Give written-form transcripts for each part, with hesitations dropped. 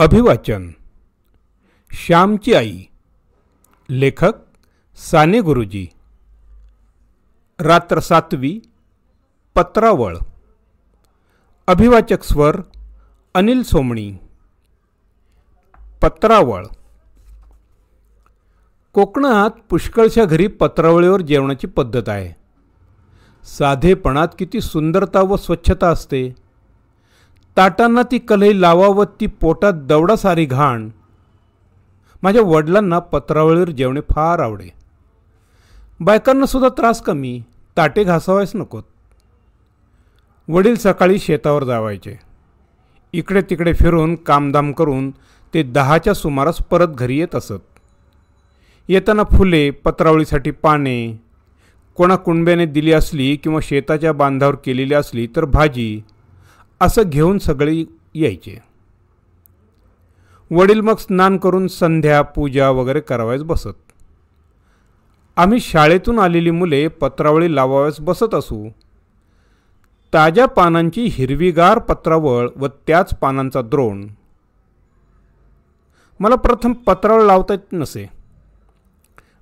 अभिवाचन. श्यामची आई. लेखक साने गुरुजी. रात्र 7वी. पत्रावळ. अभिवाचक स्वर अनिल सोमणी. पत्रावळ. कोकणात पुष्कळशा घरी पत्रावळीवर जेवणाची पद्धत आहे. साधेपणात किती सुंदरता व स्वच्छता असते. ताटांना ती कलई लावावत ती पोटात दवडा सारी घाण. माझ्या वडिलांना पत्रावळीवर जेवणे फार आवडे. बायकांना सुद्धा त्रास कमी, ताटे घासावायच नकोत. वडील सकाळी शेतावर जावायचे. इकडे तिकडे फिरून कामधाम करून ते 10च्या सुमारास परत घरी येत असत. येताना फुले, पत्रावळीसाठी पाने, कोणा कुणब्याने दिली असली किंवा शेताच्या बांधावर केलेली असली तर भाजी, असं घेऊन सगळे यायचे. वडील मग स्नान करून संध्या पूजा वगैरे करावयास बसत. आम्ही शाळेतून आलेली मुले पत्रावळी लावावयास बसत असू. ताज्या पानांची हिरवीगार पत्रावळ व त्याच पानांचा द्रोण. मला प्रथम पत्रावळ लावता येत नसे.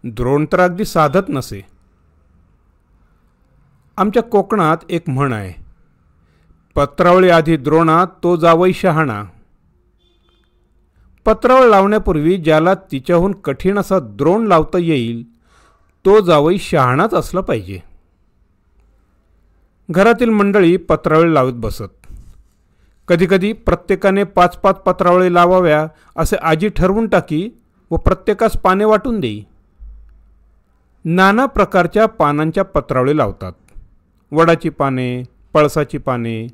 द्रोण तर अगदी साधत नसे. आमच्या कोकणात एक म्हण आहे, पत्रावळी आधी द्रोणात तो जावई शहाणा. पत्रावळ लावण्यापूर्वी ज्याला तिच्याहून कठीण असा द्रोण लावता येईल तो जावई शहाणाच असला पाहिजे. घरातील मंडळी पत्रावळी लावत बसत. कधीकधी प्रत्येकाने 5-5 पत्रावळी लावाव्या असे आजी ठरवून टाकी व प्रत्येकास पाने वाटून देई. नाना प्रकारच्या पानांच्या पत्रावळी लावतात. वडाची पाने, पळसाची पाने,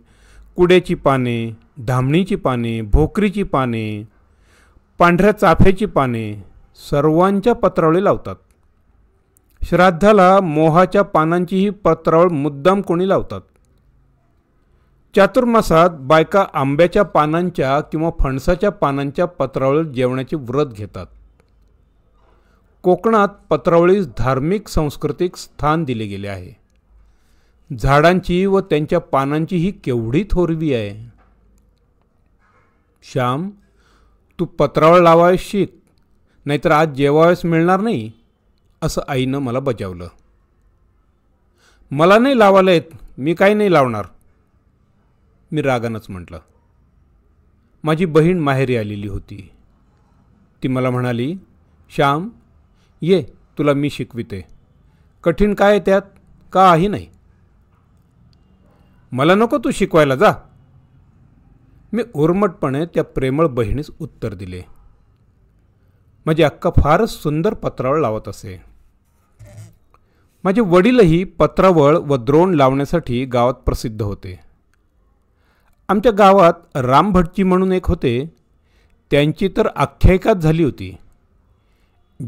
कुड्याची पाने, धामणीची पाने, भोकरीची पाने, पांढऱ्या चाफ्याची पाने, सर्वांच्या पत्रावळी लावतात. श्राद्धाला मोहाच्या पानांचीही पत्रावळ मुद्दाम कोणी लावतात. चातुर्मासात बायका आंब्याच्या पानांच्या किंवा फणसाच्या पानांच्या पत्रावळी जेवणाचे व्रत घेतात. कोकणात पत्रावळीस धार्मिक सांस्कृतिक स्थान दिले गेले आहे. झाडांची व त्यांच्या पानांची ही केवढी थोरवी आहे. श्याम, तू पत्रावळ लावायस शिक, नाहीतर आज जेवायस मिळणार नाही, असं आईनं मला बजावलं. मला नाही लावायला येत, मी काही नाही लावणार, मी रागानंच म्हटलं. माझी बहीण माहेरी आलेली होती. ती मला म्हणाली, श्याम ये, तुला मी शिकविते. कठीण काय त्यात, काही नाही. मला नको तू शिकवायला, जा. मी उर्मटपणे त्या प्रेमळ बहिणीस उत्तर दिले. माझी अक्का फारच सुंदर पत्रावळ लावत असे. माझे वडीलही पत्रावळ व द्रोण लावण्यासाठी गावात प्रसिद्ध होते. आमच्या गावात रामभटजी म्हणून एक होते. त्यांची तर आख्यायिकाच झाली होती.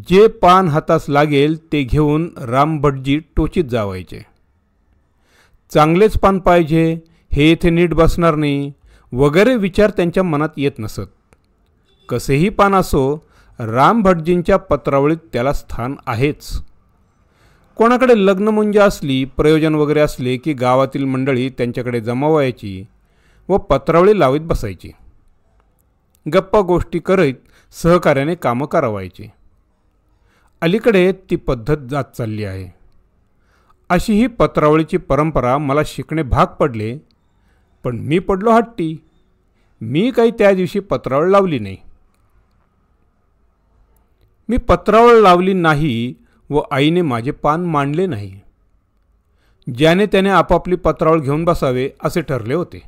जे पान हातास लागेल ते घेऊन रामभटजी टोचीत जावायचे. चांगलेच पान पाहिजे, हे इथे नीट बसणार नाही वगैरे विचार त्यांच्या मनात येत नसत. कसेही पान असो, रामभटजींच्या पत्रावळीत त्याला स्थान आहेच. कोणाकडे लग्नमुंज असली, प्रयोजन वगैरे असले की गावातील मंडळी त्यांच्याकडे जमा व्हायची व पत्रावळी लावीत बसायची. गप्पा गोष्टी करीत सहकार्याने कामं करावायची. अलीकडे ती पद्धत जात चालली आहे. अशी ही पत्रावळीची परंपरा मला शिकणे भाग पडले, पण मी पडलो हट्टी. मी काही त्या दिवशी पत्रावळ लावली नाही. मी पत्रावळ लावली नाही व आईने माझे पान मांडले नाही. ज्याने त्याने आपापली पत्रावळ घेऊन बसावे असे ठरले होते.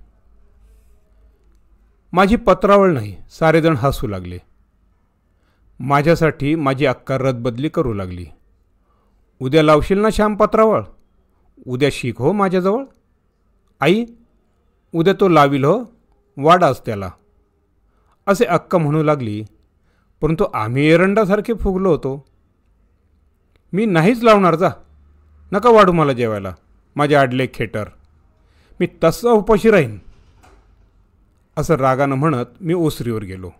माझी पत्रावळ नाही, सारेजण हसू लागले. माझ्यासाठी माझी अक्का रदबदली करू लागली. उद्या लावशील ना श्याम पत्रावळ, उद्या शिक हो माझ्याजवळ. आई, उद्या तो लावील हो, वाडाच त्याला, असे अक्का म्हणू लागली. परंतु आम्ही एरंडासारखे फुगलो होतो. मी नाहीच लावणार, जा, नका वाढू मला जेवायला, माझे आडले खेटर, मी तसा उपाशी राहीन, असं रागानं म्हणत मी ओसरीवर गेलो.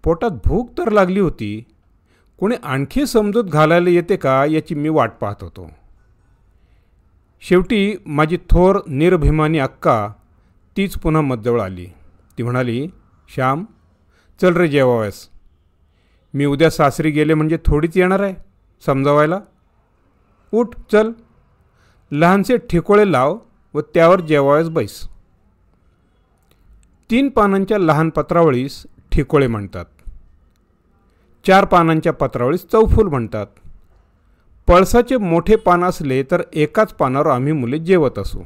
पोटात भूक तर लागली होती. कोणी आणखी समजूत घालायला येते का याची मी वाट पाहत होतो. शेवटी माझी थोर निर्भिमानी अक्का तीच पुन्हा मजजवळ आली. ती म्हणाली, श्याम, चल रे जेवावयास. मी उद्या सासरी गेले म्हणजे थोडीच येणार आहे समजावायला. उठ चल. लहानसे ठिकोळे लाव व त्यावर जेवावयास बैस. 3 पानांच्या लहान पत्रावळीस ठिकोळे म्हणतात. 4 पानांच्या पत्रावळीस चौफूल म्हणतात. पळसाचे मोठे पान असले तर एकाच पानावर आम्ही मुले जेवत असू.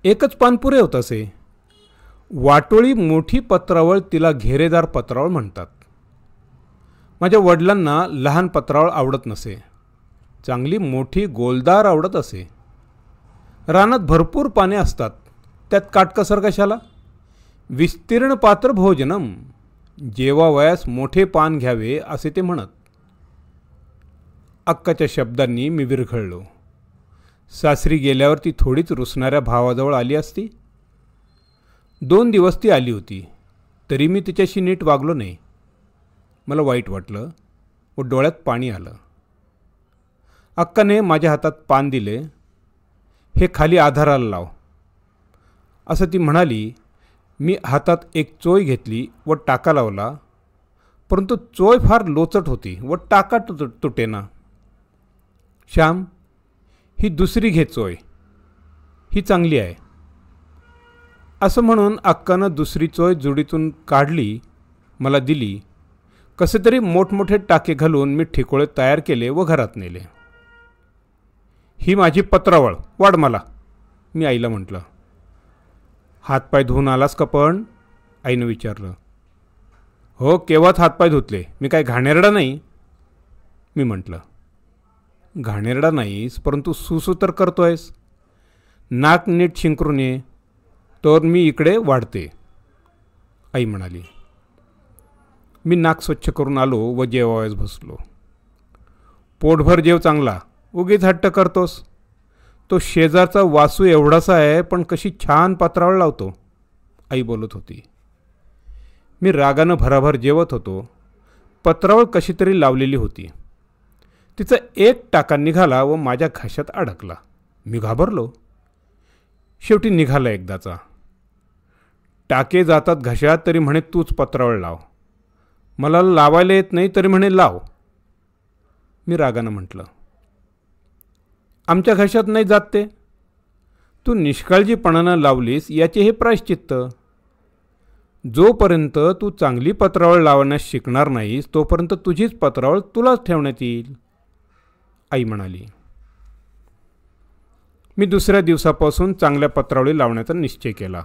एकच पान पुरे होत असे. वाटोळी मोठी पत्रावळ तिला घेरेदार पत्रावळ म्हणतात. माझ्या वडिलांना लहान पत्रावळ आवडत नसे. चांगली मोठी गोलदार आवडत असे. रानात भरपूर पाने असतात, त्यात काटकसर कशाला. विस्तीर्ण पात्र भोजनम, जेवावयास मोठे पान घ्यावे असे ते म्हणत. अक्काच्या शब्दांनी मी विरघळलो. सासरी गेल्यावर ती थोडीच रुसणाऱ्या भावाजवळ आली असती. 2 दिवस ती आली होती, तरी मी तिच्याशी नीट वागलो नाही. मला वाईट वाटलं व डोळ्यात पाणी आलं. अक्काने माझ्या हातात पान दिले. हे खाली आधाराला लाव असं ती म्हणाली. मी हातात एक चोय घेतली व टाका लावला, परंतु चोय फार लोचट होती व टाका तुटेना. श्याम, ही दुसरी घे चोय, ही चांगली आहे असं म्हणून अक्कानं दुसरी चोय जुडीतून काढली, मला दिली. कसे तरी मोठमोठे टाके घालून मी ठिकोळे तयार केले व घरात नेले. ही माझी पत्रावळ, वाढ मला, मी आईला म्हटलं. हातपाय धुवून आलास का पण, आईनं विचारलं. हो, केव्हाच हातपाय धुतले, मी काय घाणेरडा नाही, मी म्हटलं. घाणेरडा नाहीस, परंतु सुसू तर करतोयस. नाक नीट शिंकरून ये, तर मी इकडे वाढते, आई म्हणाली. मी नाक स्वच्छ करून आलो व जेवावयास बसलो. पोटभर जेव चांगला, उगीच हट्ट करतोस. तो शेजारचा वासू एवढासा आहे, पण कशी छान पत्रावळ लावतो, आई बोलत होती. मी रागानं भराभर जेवत होतो. पत्रावळ कशी तरी लावलेली होती. तिचा एक टाका निघाला व माझ्या घशात अडकला. मी घाबरलो. शेवटी निघाला एकदाचा. टाके जातात घशात तरी म्हणे तूच पत्रावळ लाव. मला लावायला येत नाही तरी म्हणे लाव. मी रागानं म्हटलं. आमच्या घशात नाही जात ते. तू निष्काळजीपणानं लावलीस याचे हे प्रायश्चित्त. जोपर्यंत तू चांगली पत्रावळ लावण्यास शिकणार नाहीस तोपर्यंत तुझीच पत्रावळ तुलाच ठेवण्यात येईल, आई म्हणाली. मी दुसऱ्या दिवसापासून चांगल्या पत्रावळी लावण्याचा निश्चय केला.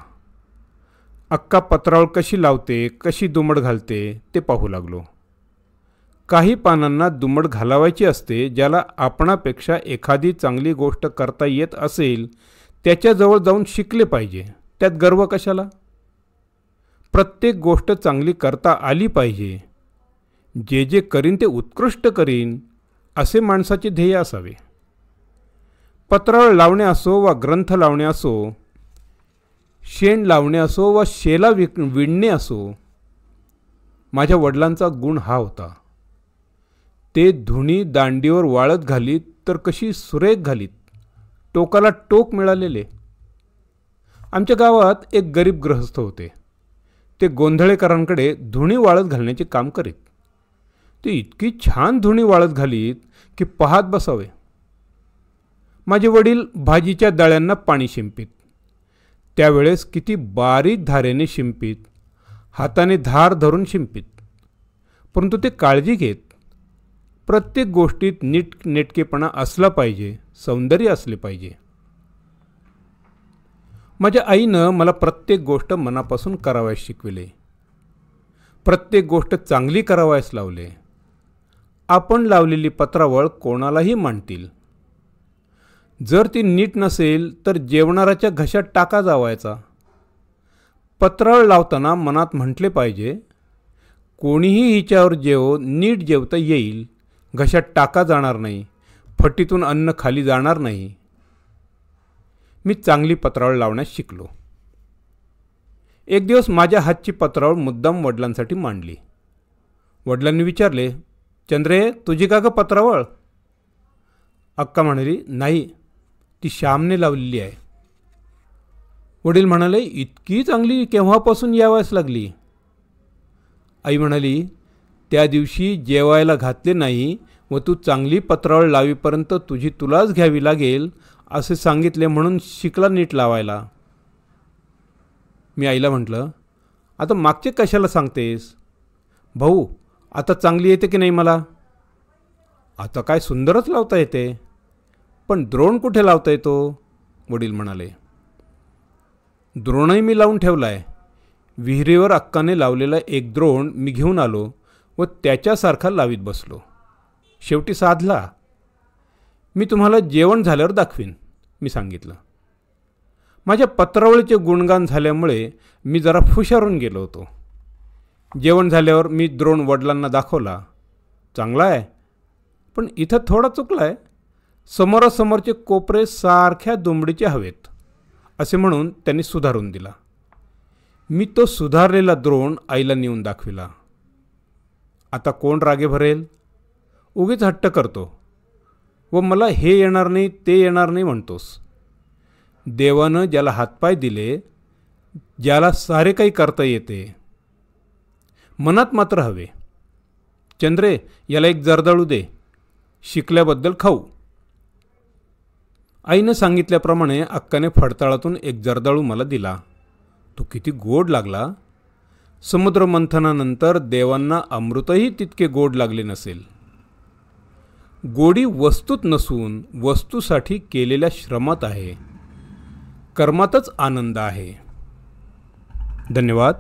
अक्का पत्रावळ कशी लावते, कशी दुमड घालते ते पाहू लागलो. काही पानांना दुमड घालावायची असते. ज्याला आपणापेक्षा एखादी चांगली गोष्ट करता येत असेल त्याच्याजवळ जाऊन शिकले पाहिजे. त्यात गर्व कशाला. प्रत्येक गोष्ट चांगली करता आली पाहिजे. जे जे करीन ते उत्कृष्ट करीन असे माणसाचे ध्येय असावे. पत्रावळ लावणे असो वा ग्रंथ लावणे असो, शेण लावणे असो वा शेला विणणे असो, माझ्या वडिलांचा गुण हा होता. ते धुणी दांडीवर वाळत घालीत तर कशी सुरेख घालीत, टोकाला टोक मिळालेले. आमच्या गावात एक गरीब गृहस्थ होते. ते गोंधळेकरांकडे धुणी वाळत घालण्याचे काम करीत. ते इतकी छान धुणी वाळत घालीत की पाहत बसावे. माझे वडील भाजीच्या दळ्यांना पाणी शिंपीत. त्यावेळेस किती बारीक धारेने शिंपीत, हाताने धार धरून शिंपीत. परंतु ते काळजी घेत. प्रत्येक गोष्टीत नेटकेपणा असला पाहिजे, सौंदर्य असले पाहिजे. माझ्या आईनं मला प्रत्येक गोष्ट मनापासून करावयास शिकविले. प्रत्येक गोष्ट चांगली करावयास लावले. आपण लावलेली पत्रावळ कोणालाही मांडतील. जर ती नीट नसेल तर जेवणाऱ्याच्या घशात टाका जावायचा. पत्रावळ लावताना मनात म्हटले पाहिजे, कोणीही हिच्यावर नीट जेवता येईल, घशात टाका जाणार नाही, फटीतून अन्न खाली जाणार नाही. मी चांगली पत्रावळ लावण्यास शिकलो. एक दिवस माझ्या हातची पत्रावळ मुद्दाम वडिलांसाठी मांडली. वडिलांनी विचारले, चंद्रे, तुझी का ग पत्रावळ? अक्का म्हणाली, नाही, ती श्यामने लावलेली आहे. वडील म्हणाले, इतकी चांगली केव्हापासून यावयास लागली? आई म्हणाली, त्या दिवशी जेवायला घातले नाही व तू चांगली पत्रावळ लावीपर्यंत तुझी तुलाच घ्यावी लागेल असे सांगितले म्हणून शिकला नीट लावायला. मी आईला म्हटलं, आता मागचे कशाला सांगतेस? भाऊ, आता चांगली येते की नाही मला? आता काय सुंदरच लावता येते, पण द्रोण कुठे लावता येतो? वडील म्हणाले. द्रोणही मी लावून ठेवला आहे. विहिरीवर अक्काने लावलेला एक द्रोण मी घेऊन आलो व त्याच्यासारखा लावीत बसलो. शेवटी साधला. मी तुम्हाला जेवण झाल्यावर दाखवीन, मी सांगितलं. माझ्या पत्रावळीचे गुणगान झाल्यामुळे मी जरा फुशारून गेलो होतो. जेवण झाल्यावर मी द्रोण वडिलांना दाखवला. चांगला आहे, पण इथं थोडा चुकला आहे. समोरासमोरचे कोपरे सारख्या दुमडीचे हवेत असे म्हणून त्यांनी सुधारून दिला. मी तो सुधारलेला द्रोण आईला नेऊन दाखविला. आता कोण रागे भरेल? उगीच हट्ट करतो व मला हे येणार नाही ते येणार नाही म्हणतोस. देवानं ज्याला हातपाय दिले, ज्याला सारे काही करता येते, मनात मात्र हवे. चंद्रे, याला एक जर्दाळू दे, शिकल्याबद्दल खाऊ. आईनं सांगितल्याप्रमाणे अक्काने फडताळातून एक जर्दाळू मला दिला. तो किती गोड लागला. समुद्रमंथनानंतर देवांना अमृतही तितके गोड लागले नसेल. गोडी वस्तूत नसून वस्तूसाठी केलेल्या श्रमात आहे. कर्मातच आनंद आहे. धन्यवाद.